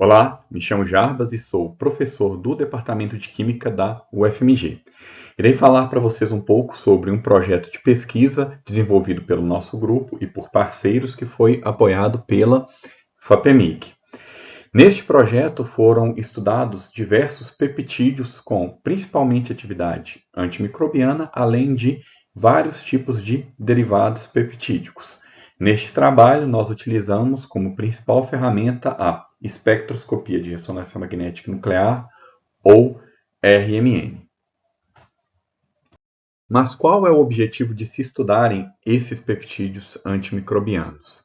Olá, me chamo Jarbas e sou professor do Departamento de Química da UFMG. Irei falar para vocês um pouco sobre um projeto de pesquisa desenvolvido pelo nosso grupo e por parceiros que foi apoiado pela FAPEMIG. Neste projeto foram estudados diversos peptídeos com principalmente atividade antimicrobiana, além de vários tipos de derivados peptídicos. Neste trabalho, nós utilizamos como principal ferramenta a espectroscopia de ressonância magnética nuclear, ou RMN. Mas qual é o objetivo de se estudarem esses peptídeos antimicrobianos?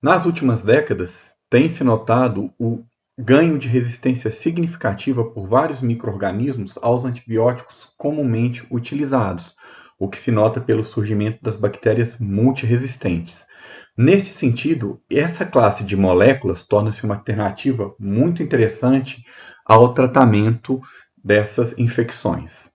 Nas últimas décadas, tem-se notado o ganho de resistência significativa por vários micro-organismos aos antibióticos comumente utilizados, o que se nota pelo surgimento das bactérias multiresistentes. Neste sentido, essa classe de moléculas torna-se uma alternativa muito interessante ao tratamento dessas infecções.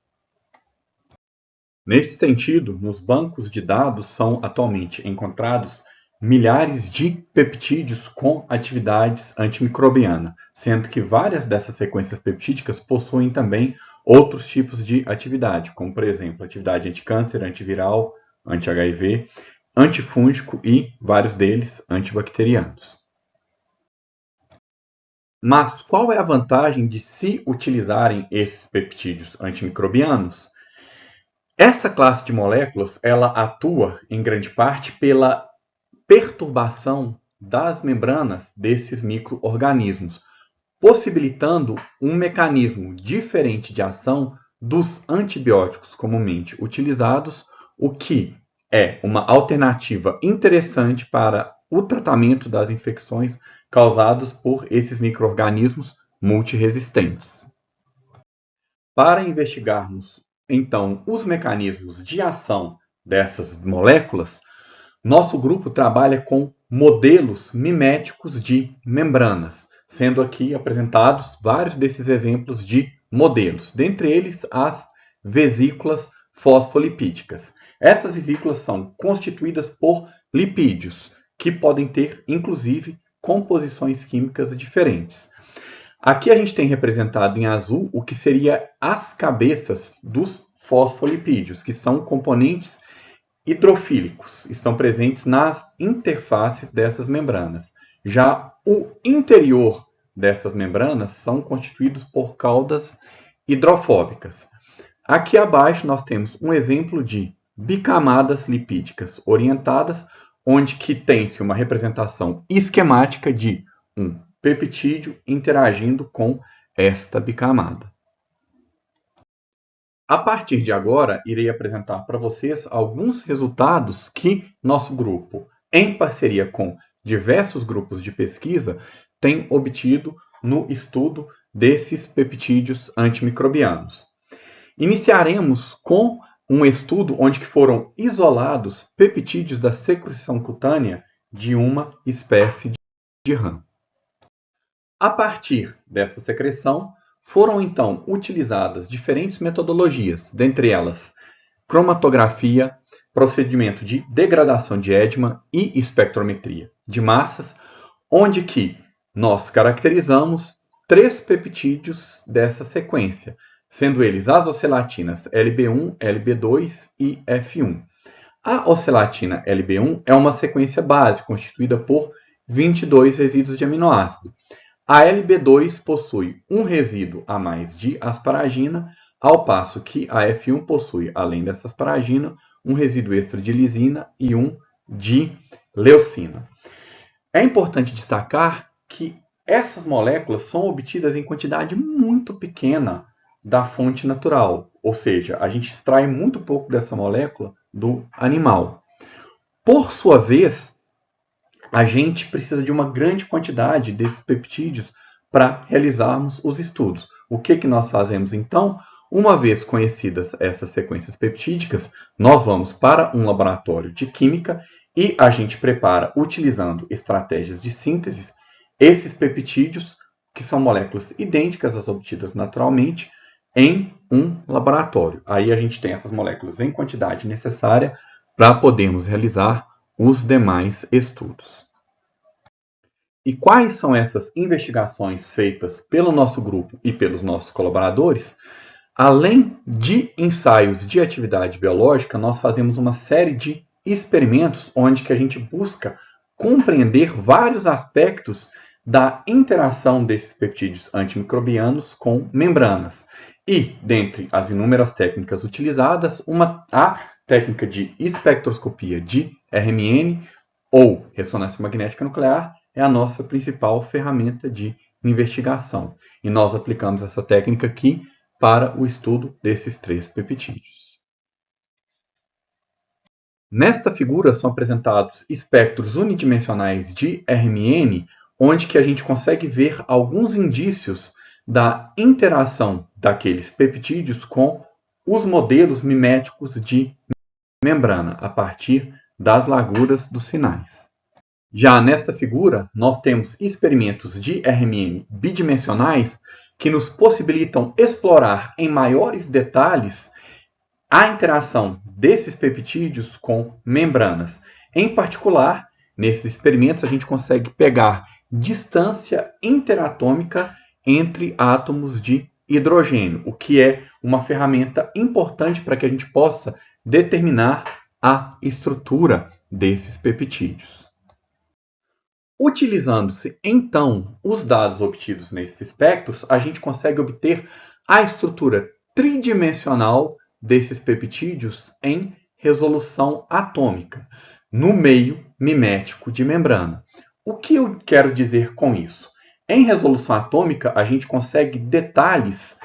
Neste sentido, nos bancos de dados são atualmente encontrados milhares de peptídeos com atividades antimicrobiana, sendo que várias dessas sequências peptídicas possuem também outros tipos de atividade, como por exemplo, atividade anticâncer, antiviral, anti-HIV, antifúngico e, vários deles, antibacterianos. Mas qual é a vantagem de se utilizarem esses peptídeos antimicrobianos? Essa classe de moléculas, ela atua em grande parte pela perturbação das membranas desses micro-organismos, possibilitando um mecanismo diferente de ação dos antibióticos comumente utilizados, o que é uma alternativa interessante para o tratamento das infecções causadas por esses micro-organismos multiresistentes. Para investigarmos, então, os mecanismos de ação dessas moléculas, nosso grupo trabalha com modelos miméticos de membranas, sendo aqui apresentados vários desses exemplos de modelos, dentre eles as vesículas fosfolipídicas. Essas vesículas são constituídas por lipídios, que podem ter, inclusive, composições químicas diferentes. Aqui a gente tem representado em azul o que seria as cabeças dos fosfolipídios, que são componentes hidrofílicos, estão presentes nas interfaces dessas membranas. Já o interior dessas membranas são constituídos por caudas hidrofóbicas. Aqui abaixo nós temos um exemplo de bicamadas lipídicas orientadas, onde que tem-se uma representação esquemática de um peptídeo interagindo com esta bicamada. A partir de agora, irei apresentar para vocês alguns resultados que nosso grupo, em parceria com diversos grupos de pesquisa, tem obtido no estudo desses peptídeos antimicrobianos. Iniciaremos com um estudo onde foram isolados peptídeos da secreção cutânea de uma espécie de rã. A partir dessa secreção, foram então utilizadas diferentes metodologias, dentre elas cromatografia, procedimento de degradação de Edman e espectrometria de massas, onde que nós caracterizamos 3 peptídeos dessa sequência, sendo eles as ocelatinas LB1, LB2 e F1. A ocelatina LB1 é uma sequência base constituída por 22 resíduos de aminoácido. A LB2 possui um resíduo a mais de asparagina, ao passo que a F1 possui, além dessa asparagina, um resíduo extra de lisina e um de leucina. É importante destacar que essas moléculas são obtidas em quantidade muito pequena da fonte natural, ou seja, a gente extrai muito pouco dessa molécula do animal. Por sua vez, a gente precisa de uma grande quantidade desses peptídeos para realizarmos os estudos. O que nós fazemos então? Uma vez conhecidas essas sequências peptídicas, nós vamos para um laboratório de química e a gente prepara, utilizando estratégias de síntese, esses peptídeos, que são moléculas idênticas às obtidas naturalmente, em um laboratório. Aí a gente tem essas moléculas em quantidade necessária para podermos realizar os demais estudos. E quais são essas investigações feitas pelo nosso grupo e pelos nossos colaboradores? Além de ensaios de atividade biológica, nós fazemos uma série de experimentos onde que a gente busca compreender vários aspectos da interação desses peptídeos antimicrobianos com membranas. E, dentre as inúmeras técnicas utilizadas, a técnica de espectroscopia de RMN ou ressonância magnética nuclear é a nossa principal ferramenta de investigação. E nós aplicamos essa técnica aqui para o estudo desses 3 peptídeos. Nesta figura são apresentados espectros unidimensionais de RMN, onde que a gente consegue ver alguns indícios da interação daqueles peptídeos com os modelos miméticos de membrana, a partir das larguras dos sinais. Já nesta figura, nós temos experimentos de RMN bidimensionais que nos possibilitam explorar em maiores detalhes a interação desses peptídeos com membranas. Em particular, nesses experimentos, a gente consegue pegar distância interatômica entre átomos de hidrogênio, o que é uma ferramenta importante para que a gente possa determinar a estrutura desses peptídeos. Utilizando-se, então, os dados obtidos nesses espectros, a gente consegue obter a estrutura tridimensional desses peptídeos em resolução atômica, no meio mimético de membrana. O que eu quero dizer com isso? Em resolução atômica, a gente consegue detalhes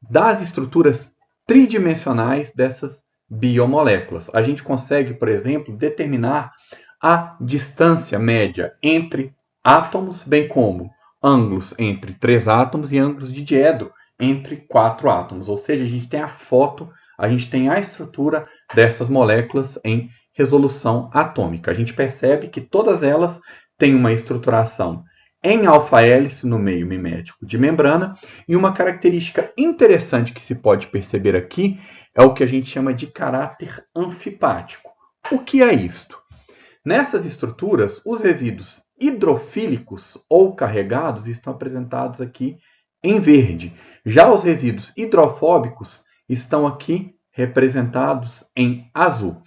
das estruturas tridimensionais dessas biomoléculas. A gente consegue, por exemplo, determinar a distância média entre átomos, bem como ângulos entre 3 átomos e ângulos de diedro entre 4 átomos. Ou seja, a gente tem a foto, a gente tem a estrutura dessas moléculas em resolução atômica. A gente percebe que todas elas têm uma estruturação em alfa-hélice no meio mimético de membrana, e uma característica interessante que se pode perceber aqui é o que a gente chama de caráter anfipático. O que é isto? Nessas estruturas, os resíduos hidrofílicos ou carregados estão apresentados aqui em verde. Já os resíduos hidrofóbicos estão aqui representados em azul.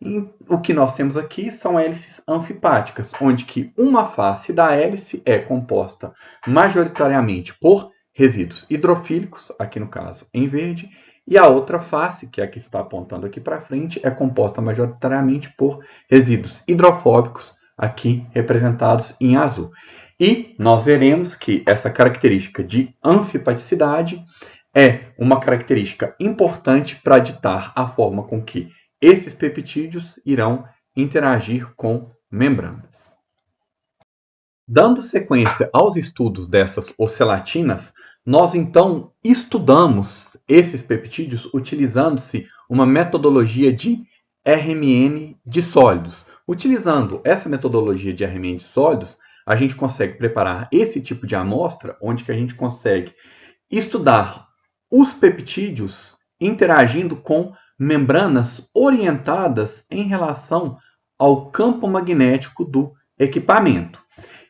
E o que nós temos aqui são hélices anfipáticas, onde que uma face da hélice é composta majoritariamente por resíduos hidrofílicos, aqui no caso em verde, e a outra face, que é a que está apontando aqui para frente, é composta majoritariamente por resíduos hidrofóbicos, aqui representados em azul. E nós veremos que essa característica de anfipaticidade é uma característica importante para ditar a forma com que esses peptídeos irão interagir com membranas. Dando sequência aos estudos dessas ocelatinas, nós então estudamos esses peptídeos utilizando-se uma metodologia de RMN de sólidos. Utilizando essa metodologia de RMN de sólidos, a gente consegue preparar esse tipo de amostra, onde que a gente consegue estudar os peptídeos interagindo com membranas orientadas em relação ao campo magnético do equipamento.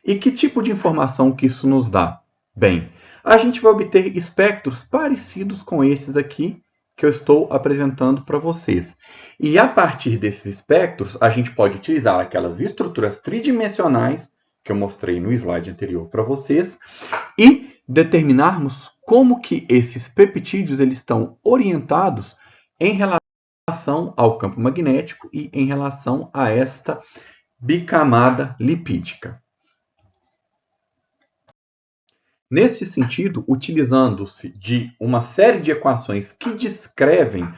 E que tipo de informação que isso nos dá? Bem, a gente vai obter espectros parecidos com esses aqui que eu estou apresentando para vocês. E a partir desses espectros, a gente pode utilizar aquelas estruturas tridimensionais que eu mostrei no slide anterior para vocês e determinarmos como que esses peptídeos eles estão orientados em relação ao campo magnético e em relação a esta bicamada lipídica. Neste sentido, utilizando-se de uma série de equações que descrevem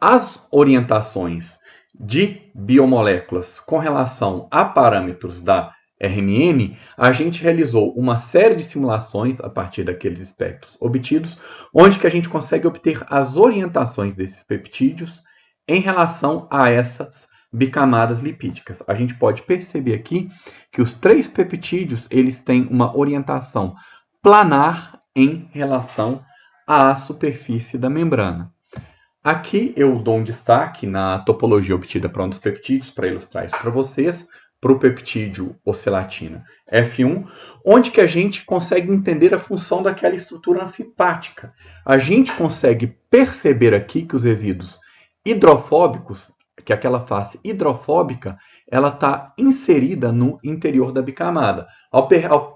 as orientações de biomoléculas com relação a parâmetros da RMN, a gente realizou uma série de simulações a partir daqueles espectros obtidos, onde que a gente consegue obter as orientações desses peptídeos em relação a essas bicamadas lipídicas. A gente pode perceber aqui que os 3 peptídeos eles têm uma orientação planar em relação à superfície da membrana. Aqui eu dou um destaque na topologia obtida para um dos peptídeos, para ilustrar isso para vocês, para o peptídeo ocelatina F1, onde que a gente consegue entender a função daquela estrutura anfipática. A gente consegue perceber aqui que os resíduos hidrofóbicos, que aquela face hidrofóbica, ela está inserida no interior da bicamada, ao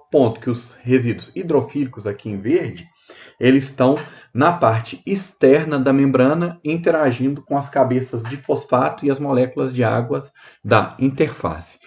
ponto que os resíduos hidrofílicos aqui em verde, eles estão na parte externa da membrana, interagindo com as cabeças de fosfato e as moléculas de águas da interface.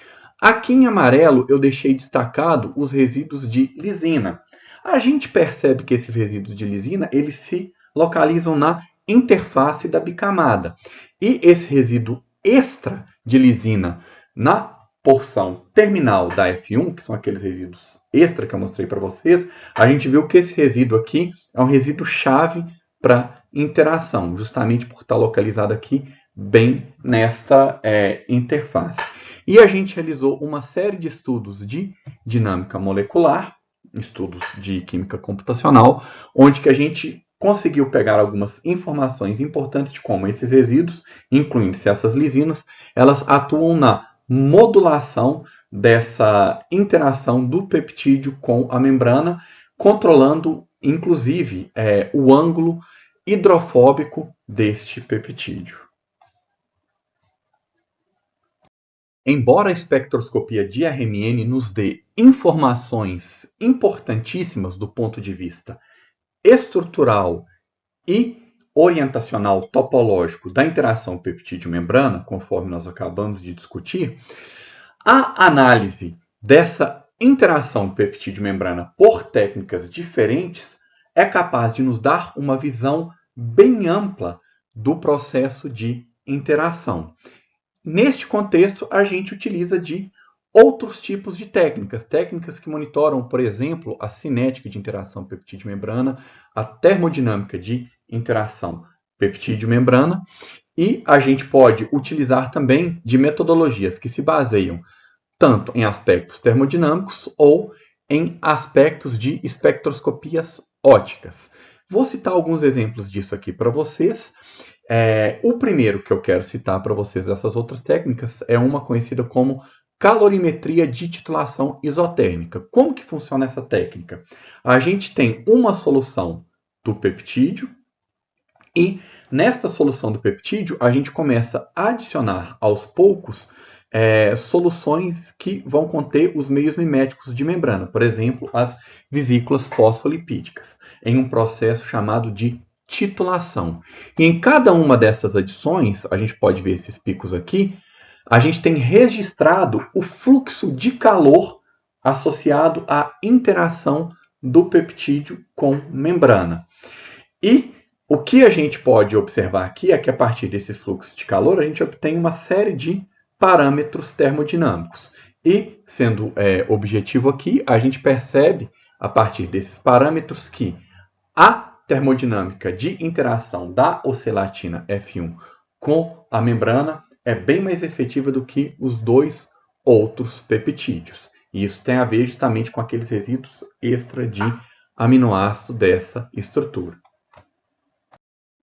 Aqui em amarelo eu deixei destacado os resíduos de lisina. A gente percebe que esses resíduos de lisina, eles se localizam na interface da bicamada. E esse resíduo extra de lisina na porção terminal da F1, que são aqueles resíduos extra que eu mostrei para vocês, a gente viu que esse resíduo aqui é um resíduo chave para interação, justamente por estar localizado aqui bem nesta interface. E a gente realizou uma série de estudos de dinâmica molecular, estudos de química computacional, onde que a gente conseguiu pegar algumas informações importantes de como esses resíduos, incluindo-se essas lisinas, elas atuam na modulação dessa interação do peptídeo com a membrana, controlando, inclusive, o ângulo hidrofóbico deste peptídeo. Embora a espectroscopia de RMN nos dê informações importantíssimas do ponto de vista estrutural e orientacional topológico da interação peptídeo-membrana, conforme nós acabamos de discutir, a análise dessa interação peptídeo-membrana por técnicas diferentes é capaz de nos dar uma visão bem ampla do processo de interação. Neste contexto, a gente utiliza de outros tipos de técnicas que monitoram, por exemplo, a cinética de interação peptídeo-membrana, a termodinâmica de interação peptídeo-membrana, e a gente pode utilizar também de metodologias que se baseiam tanto em aspectos termodinâmicos ou em aspectos de espectroscopias ópticas. Vou citar alguns exemplos disso aqui para vocês. O primeiro que eu quero citar para vocês dessas outras técnicas é uma conhecida como calorimetria de titulação isotérmica. Como que funciona essa técnica? A gente tem uma solução do peptídeo e nesta solução do peptídeo a gente começa a adicionar aos poucos soluções que vão conter os meios miméticos de membrana, por exemplo, as vesículas fosfolipídicas, em um processo chamado de titulação. E em cada uma dessas adições, a gente pode ver esses picos aqui, a gente tem registrado o fluxo de calor associado à interação do peptídeo com membrana. E o que a gente pode observar aqui é que a partir desses fluxos de calor a gente obtém uma série de parâmetros termodinâmicos. E, sendo objetivo aqui, a gente percebe a partir desses parâmetros que a termodinâmica de interação da ocelatina F1 com a membrana é bem mais efetiva do que os dois outros peptídeos. E isso tem a ver justamente com aqueles resíduos extra de aminoácido dessa estrutura.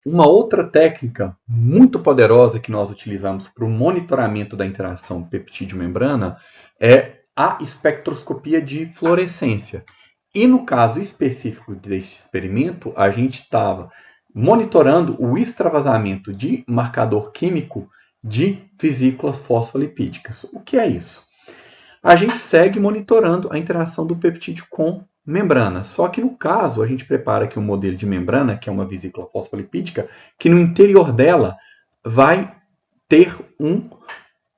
Uma outra técnica muito poderosa que nós utilizamos para o monitoramento da interação peptídeo-membrana é a espectroscopia de fluorescência. E no caso específico deste experimento, a gente estava monitorando o extravasamento de marcador químico de vesículas fosfolipídicas. O que é isso? A gente segue monitorando a interação do peptídeo com membrana. Só que no caso, a gente prepara aqui um modelo de membrana, que é uma vesícula fosfolipídica, que no interior dela vai ter um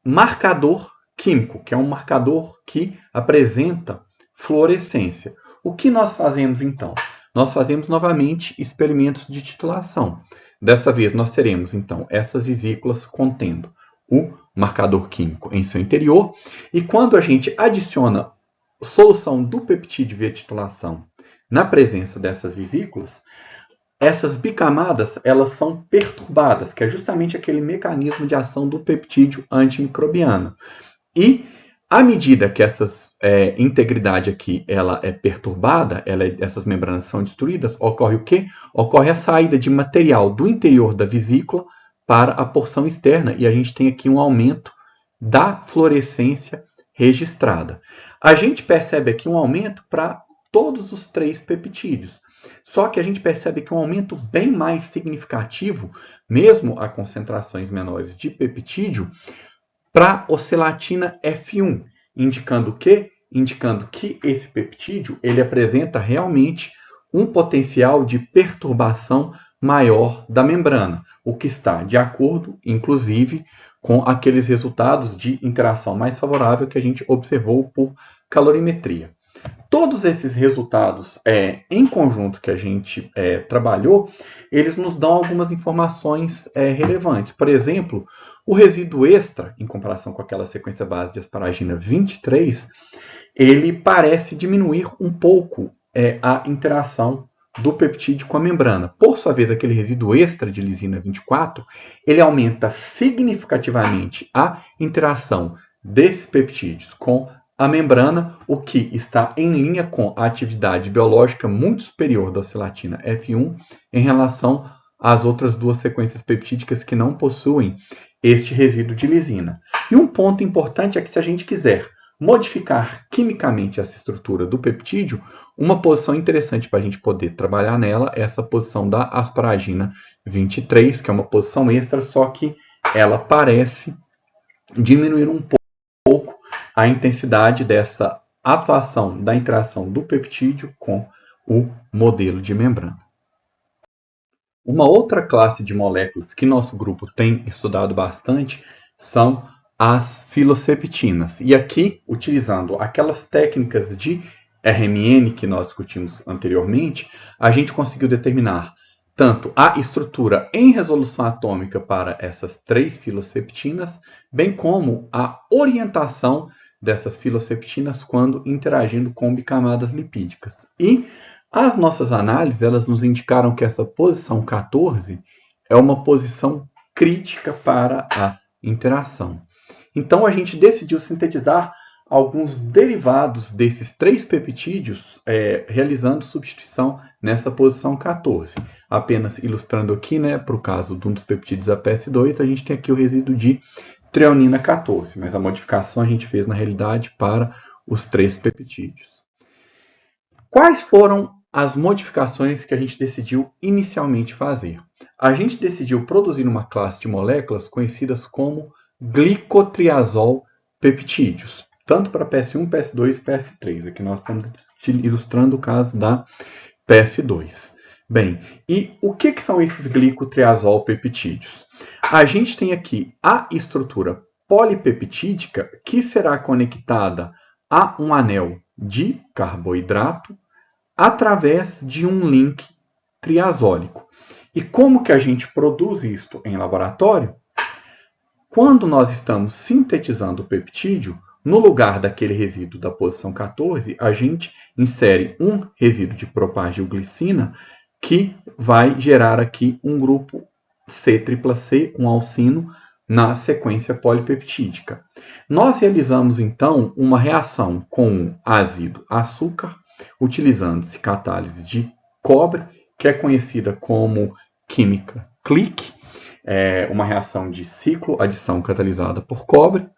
marcador químico, que é um marcador que apresenta fluorescência. O que nós fazemos então? Nós fazemos novamente experimentos de titulação. Dessa vez nós teremos então essas vesículas contendo o marcador químico em seu interior, e quando a gente adiciona solução do peptídeo via titulação na presença dessas vesículas, essas bicamadas elas são perturbadas, que é justamente aquele mecanismo de ação do peptídeo antimicrobiano. E à medida que essa integridade aqui ela é perturbada, essas membranas são destruídas, ocorre o quê? Ocorre a saída de material do interior da vesícula para a porção externa, e a gente tem aqui um aumento da fluorescência registrada. A gente percebe aqui um aumento para todos os 3 peptídeos. Só que a gente percebe que um aumento bem mais significativo, mesmo a concentrações menores de peptídeo, para ocelatina F1, indicando o quê? Indicando que esse peptídeo ele apresenta realmente um potencial de perturbação maior da membrana, o que está de acordo, inclusive, com aqueles resultados de interação mais favorável que a gente observou por calorimetria. Todos esses resultados em conjunto que a gente trabalhou, eles nos dão algumas informações relevantes. Por exemplo, o resíduo extra, em comparação com aquela sequência base de asparagina 23, ele parece diminuir um pouco a interação do peptídeo com a membrana. Por sua vez, aquele resíduo extra de lisina 24, ele aumenta significativamente a interação desses peptídeos com a membrana, o que está em linha com a atividade biológica muito superior da ocelatina F1 em relação às outras 2 sequências peptídicas que não possuem este resíduo de lisina. E um ponto importante é que se a gente quiser modificar quimicamente essa estrutura do peptídeo, uma posição interessante para a gente poder trabalhar nela é essa posição da asparagina 23, que é uma posição extra, só que ela parece diminuir um pouco a intensidade dessa atuação da interação do peptídeo com o modelo de membrana. Uma outra classe de moléculas que nosso grupo tem estudado bastante são as filoseptinas. E aqui, utilizando aquelas técnicas de RMN que nós discutimos anteriormente, a gente conseguiu determinar tanto a estrutura em resolução atômica para essas 3 filoseptinas, bem como a orientação dessas filoseptinas quando interagindo com bicamadas lipídicas. E as nossas análises elas nos indicaram que essa posição 14 é uma posição crítica para a interação. Então a gente decidiu sintetizar alguns derivados desses 3 peptídeos, realizando substituição nessa posição 14. Apenas ilustrando aqui, para o caso de um dos peptídeos APS2, a gente tem aqui o resíduo de treonina 14, mas a modificação a gente fez na realidade para os 3 peptídeos. Quais foram as modificações que a gente decidiu inicialmente fazer? A gente decidiu produzir uma classe de moléculas conhecidas como glicotriazol peptídeos, tanto para PS1, PS2 e PS3. Aqui nós estamos ilustrando o caso da PS2. Bem, e o que são esses glicotriazol peptídeos? A gente tem aqui a estrutura polipeptídica que será conectada a um anel de carboidrato através de um link triazólico. E como que a gente produz isto em laboratório? Quando nós estamos sintetizando o peptídeo, no lugar daquele resíduo da posição 14, a gente insere um resíduo de propagilglicina que vai gerar aqui um grupo C-tripla-C, um alcino, na sequência polipeptídica. Nós realizamos, então, uma reação com ácido açúcar, utilizando-se catálise de cobre, que é conhecida como química Click, uma reação de ciclo adição catalisada por cobre,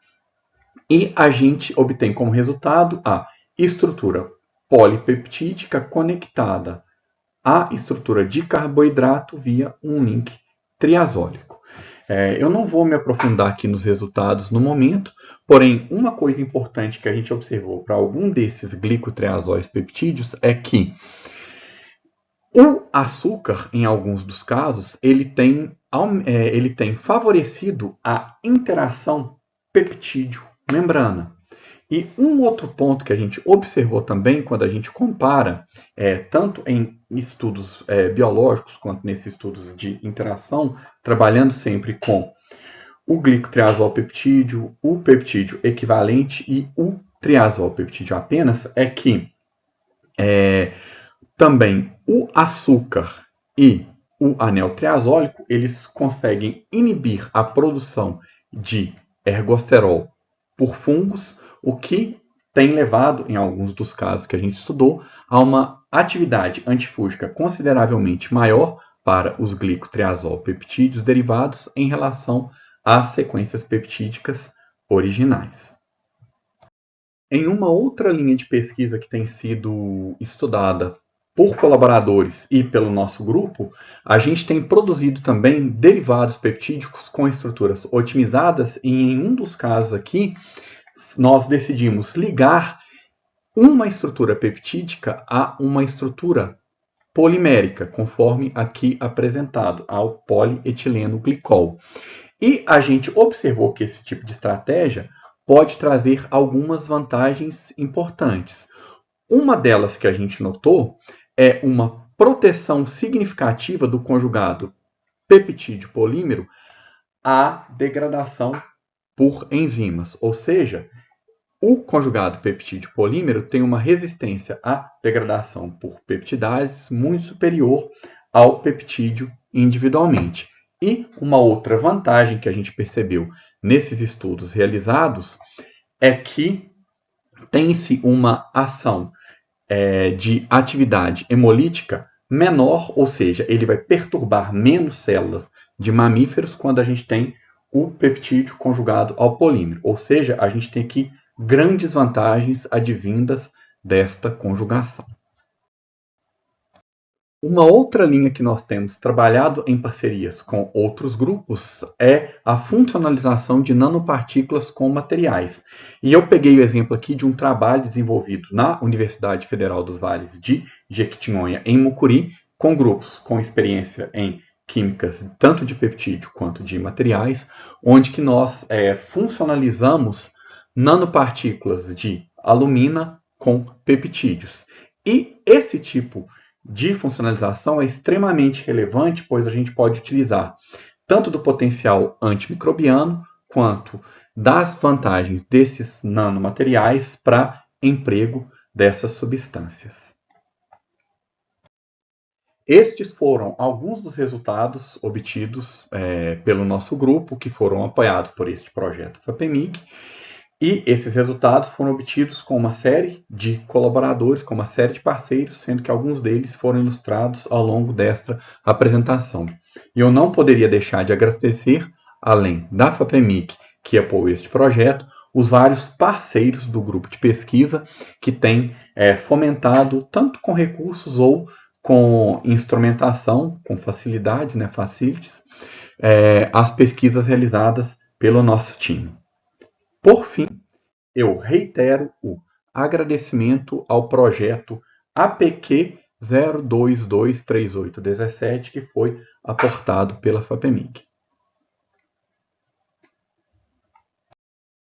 e a gente obtém como resultado a estrutura polipeptídica conectada à estrutura de carboidrato via um link triazólico. Eu não vou me aprofundar aqui nos resultados no momento, porém, uma coisa importante que a gente observou para algum desses glicotriazóis peptídeos é que o açúcar, em alguns dos casos, ele tem favorecido a interação peptídeo-membrana. E um outro ponto que a gente observou também quando a gente compara, tanto em estudos biológicos quanto nesses estudos de interação, trabalhando sempre com o glicotriazol peptídeo, o peptídeo equivalente e o triazol peptídeo apenas, é que também o açúcar e o anel triazólico, eles conseguem inibir a produção de ergosterol por fungos, o que tem levado, em alguns dos casos que a gente estudou, a uma atividade antifúngica consideravelmente maior para os glicotriazol peptídeos derivados em relação às sequências peptídicas originais. Em uma outra linha de pesquisa que tem sido estudada por colaboradores e pelo nosso grupo, a gente tem produzido também derivados peptídicos com estruturas otimizadas e em um dos casos aqui, nós decidimos ligar uma estrutura peptídica a uma estrutura polimérica, conforme aqui apresentado, ao polietileno glicol. E a gente observou que esse tipo de estratégia pode trazer algumas vantagens importantes. Uma delas que a gente notou é uma proteção significativa do conjugado peptídeo-polímero à degradação por enzimas, ou seja, o conjugado peptídeo-polímero tem uma resistência à degradação por peptidases muito superior ao peptídeo individualmente. E uma outra vantagem que a gente percebeu nesses estudos realizados é que tem-se uma ação de atividade hemolítica menor, ou seja, ele vai perturbar menos células de mamíferos quando a gente tem o peptídeo conjugado ao polímero. Ou seja, a gente tem aqui grandes vantagens advindas desta conjugação. Uma outra linha que nós temos trabalhado em parcerias com outros grupos é a funcionalização de nanopartículas com materiais. E eu peguei o exemplo aqui de um trabalho desenvolvido na Universidade Federal dos Vales de Jequitinhonha, em Mucuri, com grupos com experiência em químicas tanto de peptídeo quanto de materiais, onde que nós funcionalizamos nanopartículas de alumina com peptídeos. E esse tipo de funcionalização é extremamente relevante, pois a gente pode utilizar tanto do potencial antimicrobiano quanto das vantagens desses nanomateriais para emprego dessas substâncias. Estes foram alguns dos resultados obtidos pelo nosso grupo, que foram apoiados por este projeto FAPEMIG. E esses resultados foram obtidos com uma série de colaboradores, com uma série de parceiros, sendo que alguns deles foram ilustrados ao longo desta apresentação. E eu não poderia deixar de agradecer, além da FAPEMIG, que apoiou este projeto, os vários parceiros do grupo de pesquisa que têm fomentado, tanto com recursos ou com instrumentação, com facilidades, facilities, as pesquisas realizadas pelo nosso time. Por fim, eu reitero o agradecimento ao projeto APQ 0223817, que foi aportado pela FAPEMIG.